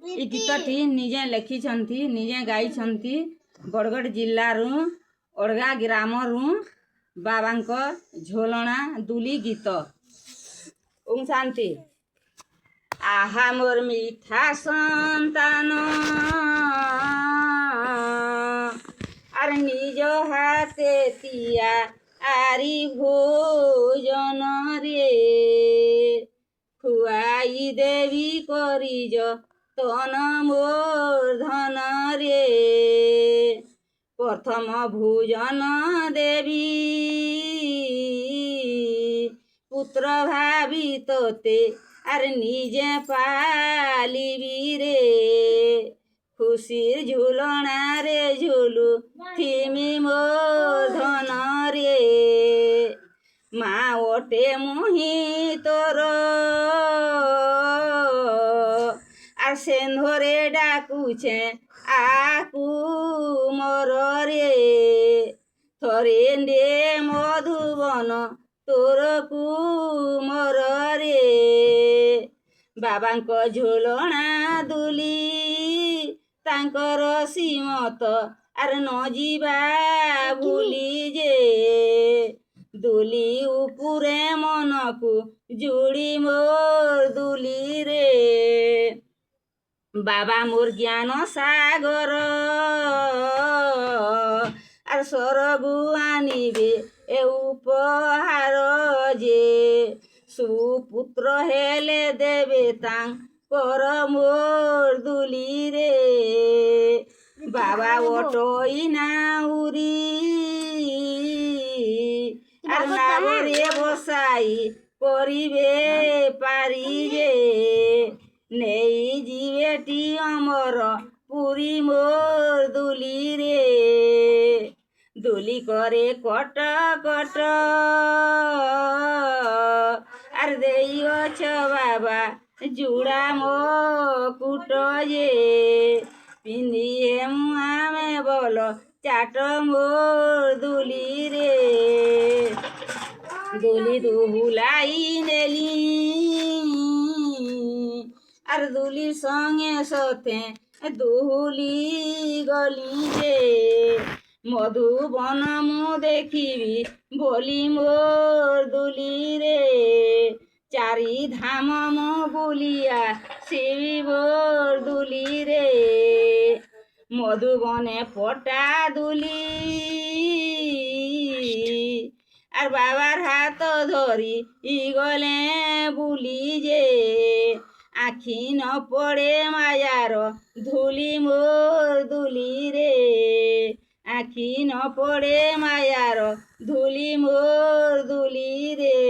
এই গীতটি নিজে লেখিଛନ୍ତି ନିଜେ ଗାଇଛନ୍ତି ବରଗଡ଼ ଜିଲ୍ଲାରୁ ଅଡ଼ଗା ଗ୍ରାମରୁ ବାବାଙ୍କ ଝୋଲଣା ଦୁଲି ଗୀତ। ଓଁ ଶାନ୍ତି। ଆହା ମୋର ମିଠା ସନ୍ତାନ ଆରେ ନିଜ ହାତେ ତିଆରି ଭୋଜନରେ ଖୁଆଇ ଦେବି କରିଜ ତନ ମୋର ଧନରେ ପ୍ରଥମ ଭୋଜନ ଦେବି পুত্র ভাবি তোতে আর নিজে পালিবি রে খুশির ঝুলনারে ঝুলু থিমি মোর ধনরে মা ওটে মুহি তোর আর সেন্ধরে ডাকুছে আকু মোর রে থরে নে মধুবন তোরকু মোর রে ବାବାଙ୍କ ଝୋଲଣା ଦୁଲି ତାଙ୍କର ସୀମତ ଆର ନ ଯିବା ଭୁଲି ଯେ ଦୁଲି ଉପରେ ମନକୁ ଯୋଡ଼ି ମୋର ଦୁଲିରେ ବାବା ମୋର ଜ୍ଞାନ ସାଗର আর স্বরগু আনিবে এ উপহার যে সুপুত্র হেলে দেবে তাঙ্কর মোর দুলিরে বাবা ওটই নাউরি আর নাগরে বসাই করিবে পারি যে নেই জিবেটি অমর পুরী মোর দুলিরে দুলি করে কট কট আর দেইছ বাবা জুড়া মো কুট যে পিন্ধিয়ে আমি বল চাট মোর দুলি রে দুলি দুহুলাই নেলি আর দুলির সঙ্গে সথে দুহুলি গলি যে মধুবন মু দেখিবি বলি মোর দুলি রে চারি ধাম মু বুলিয়া শিবি মোর দুলি রে মধুবনে পটা দুলি আর বাবার হাত ধরি গলে বুলি যে আখি ন পড়ে মায়ার ধুলি মোর দুলি রে আখি ন পড়ে মায়ার ধুলি মোর দুলি রে